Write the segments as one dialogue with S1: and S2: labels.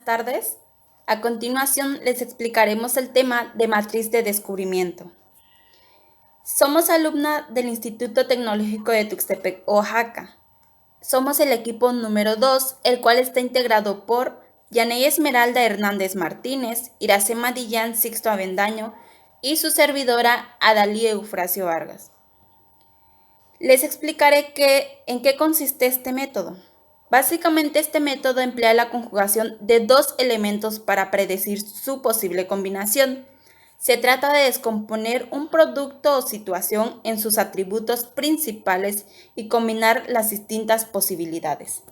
S1: Tardes. A continuación les explicaremos el tema de matriz de descubrimiento. Somos alumna del Instituto Tecnológico de Tuxtepec, Oaxaca. Somos el equipo número 2, el cual está integrado por Yaney Esmeralda Hernández Martínez, Iracema Dillán Sixto Avendaño y su servidora Adalí Eufrasio Vargas. Les explicaré en qué consiste este método. Básicamente este método emplea la conjugación de dos elementos para predecir su posible combinación. Se trata de descomponer un producto o situación en sus atributos principales y combinar las distintas posibilidades.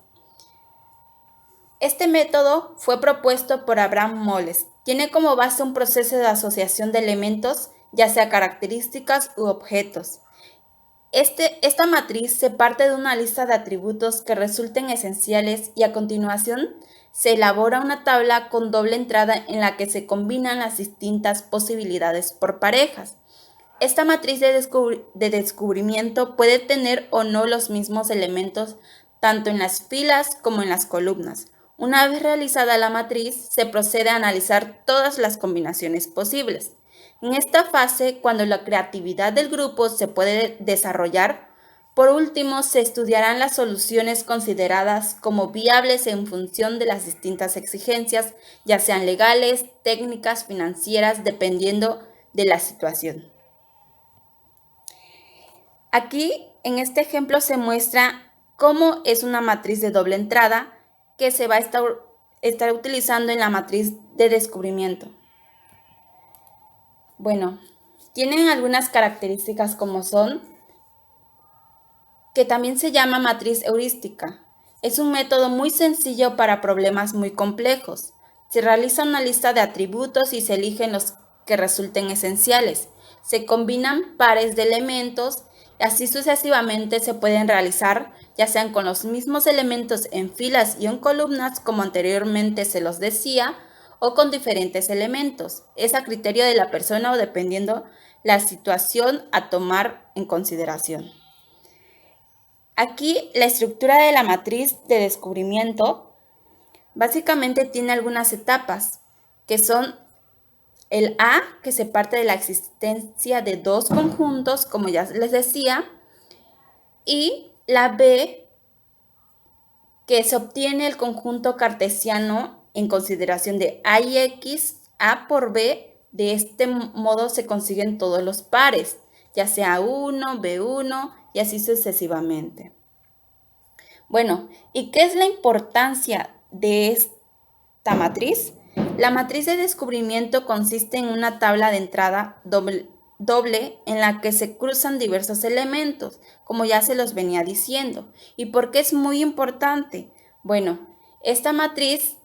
S1: Este método fue propuesto por Abraham Moles. Tiene como base un proceso de asociación de elementos, ya sea características u objetos. Esta matriz se parte de una lista de atributos que resulten esenciales y a continuación se elabora una tabla con doble entrada en la que se combinan las distintas posibilidades por parejas. Esta matriz de descubrimiento puede tener o no los mismos elementos tanto en las filas como en las columnas. Una vez realizada la matriz, se procede a analizar todas las combinaciones posibles. En esta fase, cuando la creatividad del grupo se puede desarrollar, por último, se estudiarán las soluciones consideradas como viables en función de las distintas exigencias, ya sean legales, técnicas, financieras, dependiendo de la situación. Aquí, en este ejemplo, se muestra cómo es una matriz de doble entrada que se va a estar utilizando en la matriz de descubrimiento. Bueno, tienen algunas características como son que también se llama matriz heurística. Es un método muy sencillo para problemas muy complejos. Se realiza una lista de atributos y se eligen los que resulten esenciales. Se combinan pares de elementos y así sucesivamente se pueden realizar, ya sean con los mismos elementos en filas y en columnas, como anteriormente se los decía, o con diferentes elementos. Es a criterio de la persona o dependiendo la situación a tomar en consideración. Aquí la estructura de la matriz de descubrimiento básicamente tiene algunas etapas, que son el A, que se parte de la existencia de dos conjuntos, como ya les decía, y la B, que se obtiene el conjunto cartesiano en consideración de A y X, A por B. De este modo se consiguen todos los pares, ya sea 1, B1 y así sucesivamente. Bueno, ¿y qué es la importancia de esta matriz? La matriz de descubrimiento consiste en una tabla de entrada doble en la que se cruzan diversos elementos, como ya se los venía diciendo. ¿Y por qué es muy importante? Bueno, esta matriz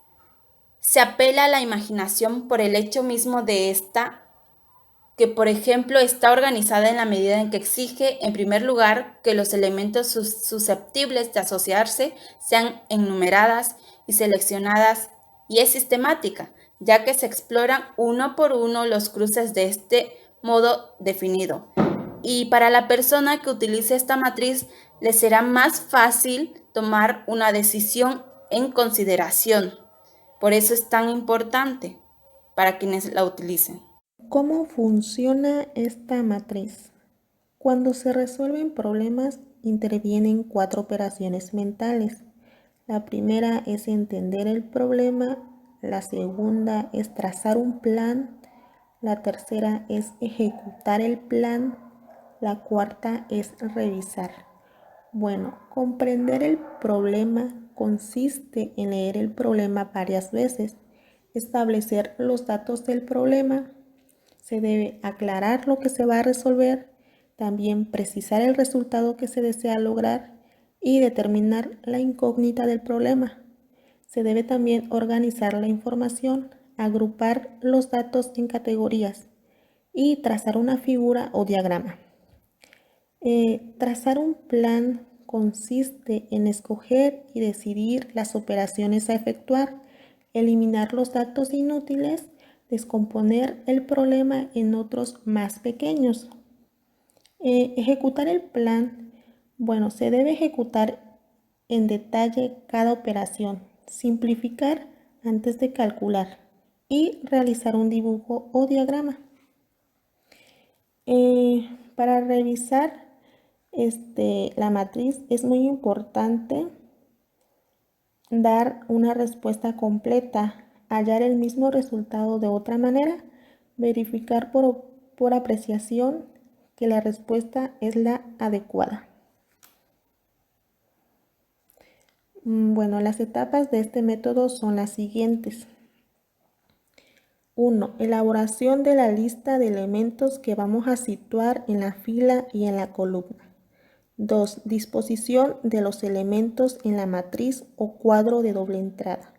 S1: se apela a la imaginación por el hecho mismo de esta, que por ejemplo está organizada en la medida en que exige, en primer lugar, que los elementos susceptibles de asociarse sean enumeradas y seleccionadas, y es sistemática, ya que se exploran uno por uno los cruces de este modo definido. Y para la persona que utilice esta matriz le será más fácil tomar una decisión en consideración. Por eso es tan importante para quienes la utilicen.
S2: ¿Cómo funciona esta matriz? Cuando se resuelven problemas, intervienen 4 operaciones mentales. La primera es entender el problema, la segunda es trazar un plan, la tercera es ejecutar el plan, la cuarta es revisar. Bueno, comprender el problema consiste en leer el problema varias veces, establecer los datos del problema. Se debe aclarar lo que se va a resolver, también precisar el resultado que se desea lograr y determinar la incógnita del problema. Se debe también organizar la información, agrupar los datos en categorías y trazar una figura o diagrama. Trazar un plan consiste en escoger y decidir las operaciones a efectuar, eliminar los datos inútiles, descomponer el problema en otros más pequeños. Ejecutar el plan, bueno, se debe ejecutar en detalle cada operación, simplificar antes de calcular y realizar un dibujo o diagrama. Para revisar la matriz es muy importante dar una respuesta completa, hallar el mismo resultado de otra manera, verificar por apreciación que la respuesta es la adecuada. Bueno, las etapas de este método son las siguientes. 1. Elaboración de la lista de elementos que vamos a situar en la fila y en la columna. 2. Disposición de los elementos en la matriz o cuadro de doble entrada.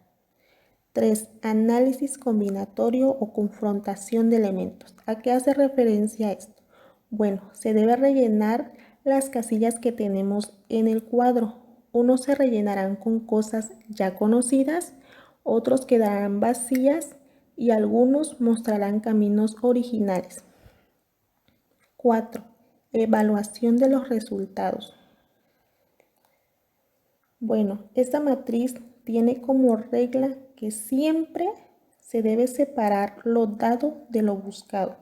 S2: 3. Análisis combinatorio o confrontación de elementos. ¿A qué hace referencia esto? Bueno, se debe rellenar las casillas que tenemos en el cuadro. Unos se rellenarán con cosas ya conocidas, otros quedarán vacías y algunos mostrarán caminos originales. 4. Evaluación de los resultados. Bueno, esta matriz tiene como regla que siempre se debe separar lo dado de lo buscado,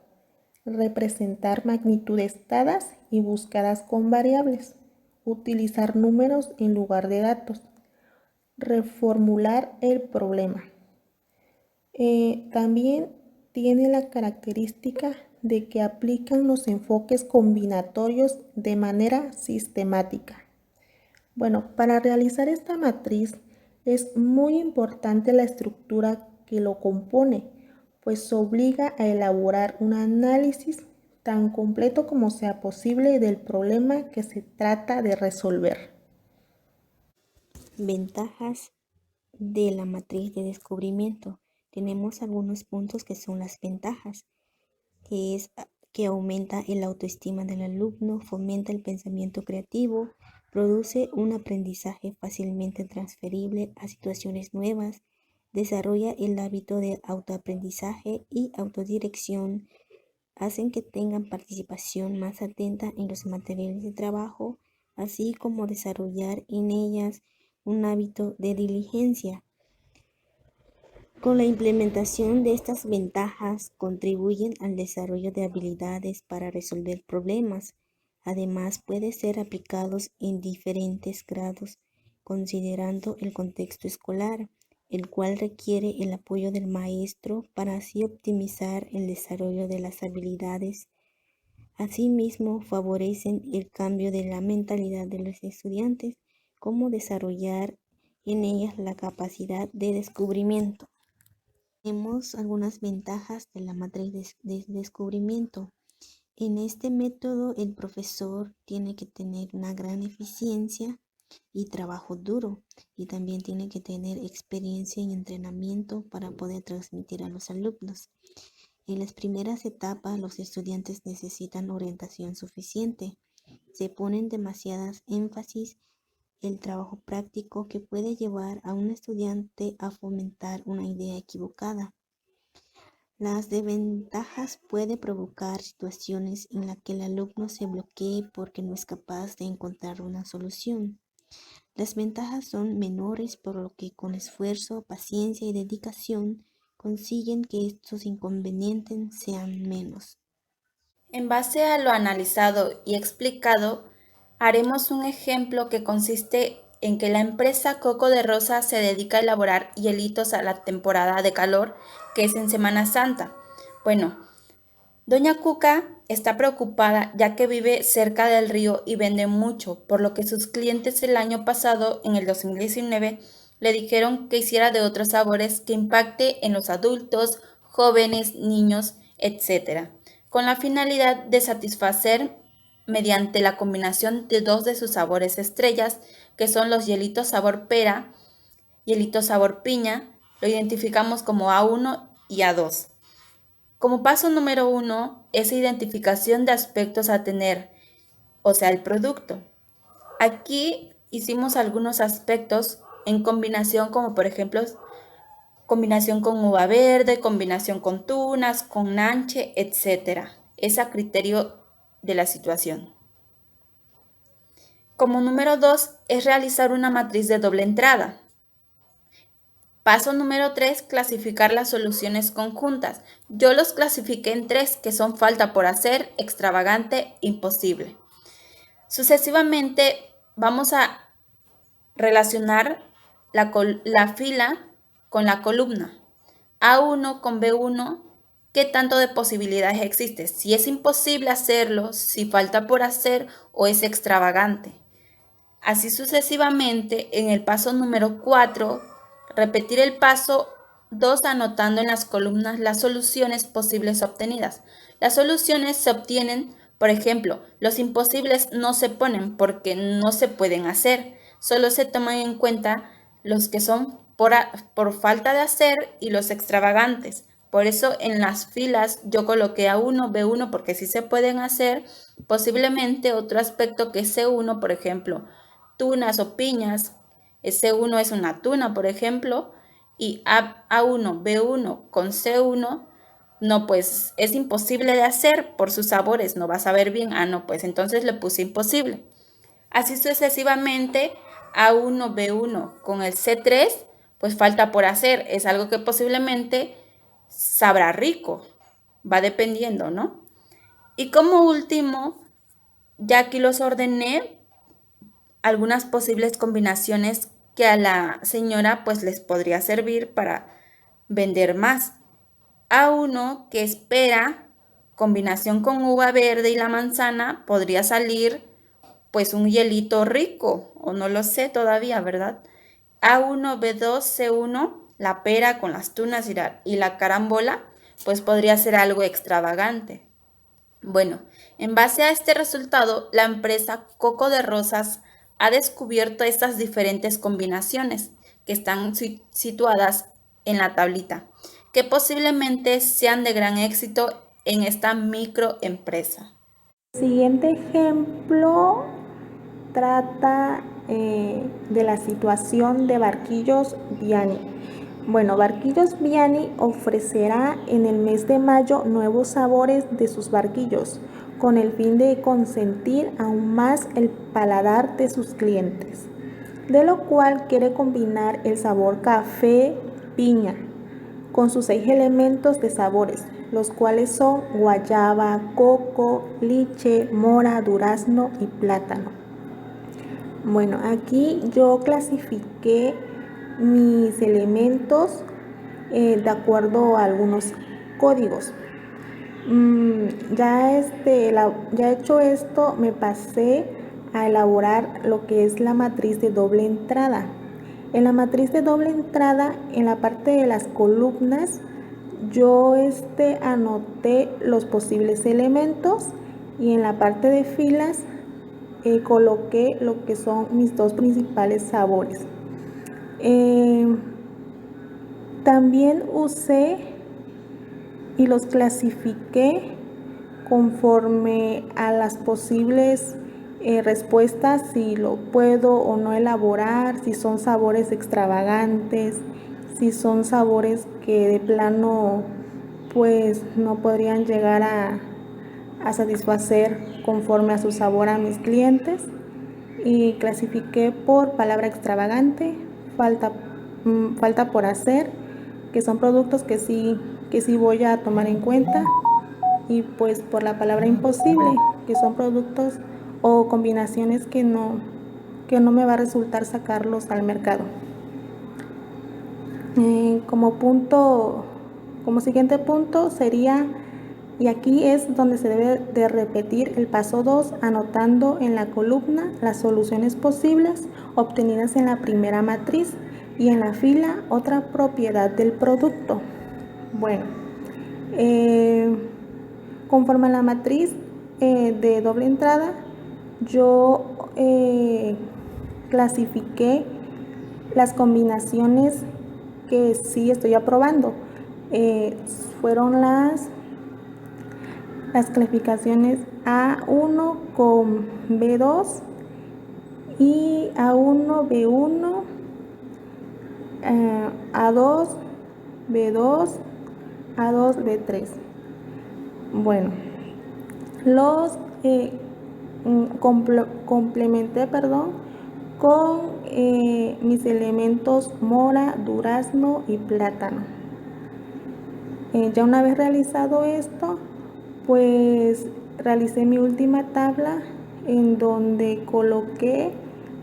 S2: representar magnitudes dadas y buscadas con variables, utilizar números en lugar de datos, reformular el problema. También tiene la característica de que aplican los enfoques combinatorios de manera sistemática. Bueno, para realizar esta matriz es muy importante la estructura que lo compone, pues obliga a elaborar un análisis tan completo como sea posible del problema que se trata de resolver.
S3: Ventajas de la matriz de descubrimiento. Tenemos algunos puntos que son las ventajas, que es que aumenta el autoestima del alumno, fomenta el pensamiento creativo, produce un aprendizaje fácilmente transferible a situaciones nuevas, desarrolla el hábito de autoaprendizaje y autodirección, hacen que tengan participación más atenta en los materiales de trabajo, así como desarrollar en ellas un hábito de diligencia. Con la implementación de estas ventajas contribuyen al desarrollo de habilidades para resolver problemas. Además, pueden ser aplicados en diferentes grados, considerando el contexto escolar, el cual requiere el apoyo del maestro para así optimizar el desarrollo de las habilidades. Asimismo, favorecen el cambio de la mentalidad de los estudiantes, como desarrollar en ellas la capacidad de descubrimiento. Tenemos algunas ventajas de la matriz de descubrimiento. En este método, el profesor tiene que tener una gran eficiencia y trabajo duro, y también tiene que tener experiencia y entrenamiento para poder transmitir a los alumnos. En las primeras etapas, los estudiantes necesitan orientación suficiente. Se ponen demasiadas énfasis el trabajo práctico que puede llevar a un estudiante a fomentar una idea equivocada. Las desventajas pueden provocar situaciones en las que el alumno se bloquee porque no es capaz de encontrar una solución. Las ventajas son menores, por lo que con esfuerzo, paciencia y dedicación consiguen que estos inconvenientes sean menos.
S1: En base a lo analizado y explicado, haremos un ejemplo que consiste en que la empresa Coco de Rosa se dedica a elaborar hielitos a la temporada de calor, que es en Semana Santa. Bueno, Doña Cuca está preocupada ya que vive cerca del río y vende mucho, por lo que sus clientes el año pasado, en el 2019, le dijeron que hiciera de otros sabores que impacte en los adultos, jóvenes, niños, etc., con la finalidad de satisfacer mediante la combinación de dos de sus sabores estrellas, que son los hielitos sabor pera, hielitos sabor piña, lo identificamos como A1 y A2. Como paso número 1 es identificación de aspectos a tener, o sea, el producto. Aquí hicimos algunos aspectos en combinación, como por ejemplo, combinación con uva verde, combinación con tunas, con nanche, etc. Es a criterio de la situación. Como número 2 es realizar una matriz de doble entrada. Paso número 3, clasificar las soluciones conjuntas. Yo los clasifiqué en 3, que son falta por hacer, extravagante, imposible. Sucesivamente vamos a relacionar la fila con la columna. A1 con B1, ¿qué tanto de posibilidades existe? Si es imposible hacerlo, si falta por hacer o es extravagante. Así sucesivamente, en el paso número 4, repetir el paso 2 anotando en las columnas las soluciones posibles obtenidas. Las soluciones se obtienen, por ejemplo, los imposibles no se ponen porque no se pueden hacer, solo se toman en cuenta los que son por falta de hacer y los extravagantes. Por eso en las filas yo coloqué A1, B1 porque sí se pueden hacer, posiblemente otro aspecto que es C1, por ejemplo, tunas o piñas. C1 es una tuna, por ejemplo, y A1, B1 con C1, no, pues es imposible de hacer por sus sabores, no va a saber bien. Ah, no, pues entonces le puse imposible. Así sucesivamente, A1, B1 con el C3, pues falta por hacer, es algo que posiblemente sabrá rico, va dependiendo, ¿no? Y como último, ya aquí los ordené algunas posibles combinaciones que a la señora pues les podría servir para vender más. A1, que espera, combinación con uva verde y la manzana, podría salir pues un hielito rico, o no lo sé todavía, ¿verdad? A1, B2, C1, la pera con las tunas y la carambola, pues podría ser algo extravagante. Bueno, en base a este resultado, la empresa Coco de Rosas ha descubierto estas diferentes combinaciones que están situadas en la tablita, que posiblemente sean de gran éxito en esta microempresa.
S2: El siguiente ejemplo trata de la situación de Barquillos Viani. Bueno, Barquillos Viani ofrecerá en el mes de mayo nuevos sabores de sus barquillos, con el fin de consentir aún más el paladar de sus clientes, de lo cual quiere combinar el sabor café-piña con sus 6 elementos de sabores, los cuales son guayaba, coco, liche, mora, durazno y plátano. Bueno, aquí yo clasifiqué mis elementos de acuerdo a algunos códigos. Ya hecho esto, me pasé a elaborar lo que es la matriz de doble entrada. En la matriz de doble entrada, en la parte de las columnas, yo anoté los posibles elementos, y en la parte de filas coloqué lo que son mis dos principales sabores. También usé y los clasifiqué conforme a las posibles respuestas, si lo puedo o no elaborar, si son sabores extravagantes, si son sabores que de plano pues no podrían llegar a satisfacer conforme a su sabor a mis clientes. Y clasifiqué por palabra extravagante, falta por hacer, que son productos que sí voy a tomar en cuenta, y pues por la palabra imposible, que son productos o combinaciones que no me va a resultar sacarlos al mercado. Como siguiente punto sería, y aquí es donde se debe de repetir el paso 2, anotando en la columna las soluciones posibles obtenidas en la primera matriz, y en la fila otra propiedad del producto. Bueno, conforme a la matriz de doble entrada, yo clasifiqué las combinaciones que sí estoy aprobando. Fueron las clasificaciones A1 con B2 y A1, B1, A2, B2, A2, B3. Bueno, los complementé, con mis elementos mora, durazno y plátano. Ya una vez realizado esto, pues realicé mi última tabla en donde coloqué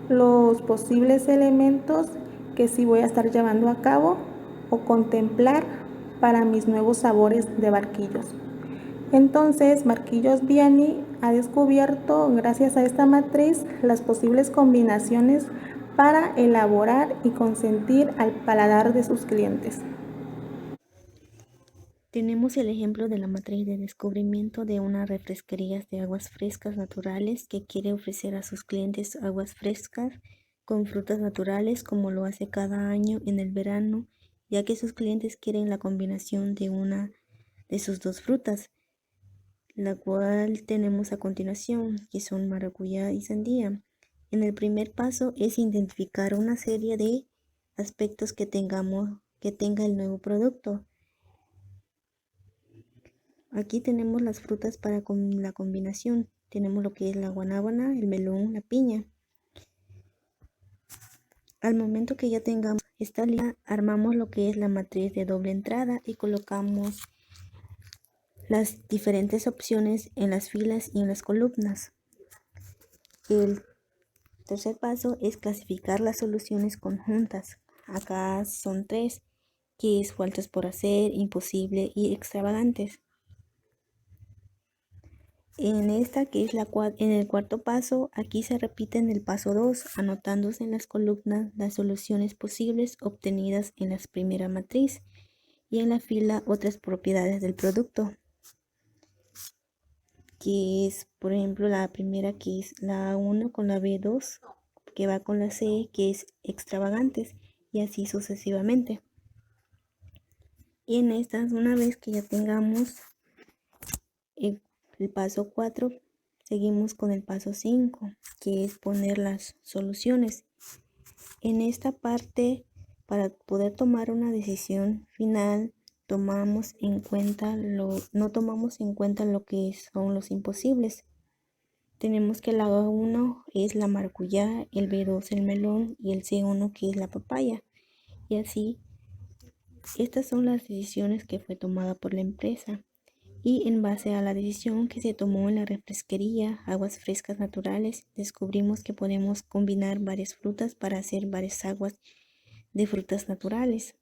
S2: los posibles elementos que sí voy a estar llevando a cabo o contemplar para mis nuevos sabores de barquillos. Entonces, Barquillos Vianney ha descubierto, gracias a esta matriz, las posibles combinaciones para elaborar y consentir al paladar de sus clientes.
S3: Tenemos el ejemplo de la matriz de descubrimiento de una refresquería de aguas frescas naturales que quiere ofrecer a sus clientes aguas frescas con frutas naturales como lo hace cada año en el verano, ya que sus clientes quieren la combinación de una de sus dos frutas, la cual tenemos a continuación, que son maracuyá y sandía. En el primer paso es identificar una serie de aspectos que tenga el nuevo producto. Aquí tenemos las frutas para la combinación. Tenemos lo que es la guanábana, el melón, la piña. Al momento que ya tengamos esta lista, armamos lo que es la matriz de doble entrada y colocamos las diferentes opciones en las filas y en las columnas. El tercer paso es clasificar las soluciones conjuntas. Acá son 3, que es faltas por hacer, imposible y extravagantes. En esta que es en el cuarto paso, aquí se repite en el paso 2, anotándose en las columnas las soluciones posibles obtenidas en la primera matriz y en la fila otras propiedades del producto, que es, por ejemplo, la primera que es la A1 con la B2, que va con la C, que es extravagantes, y así sucesivamente. Y en estas, una vez que ya tengamos el paso 4, seguimos con el paso 5, que es poner las soluciones. En esta parte, para poder tomar una decisión final, no tomamos en cuenta lo que son los imposibles. Tenemos que la A1 es la maracuyá, el B2 el melón y el C1 que es la papaya. Y así, estas son las decisiones que fue tomada por la empresa. Y en base a la decisión que se tomó en la refresquería Aguas Frescas Naturales, descubrimos que podemos combinar varias frutas para hacer varias aguas de frutas naturales.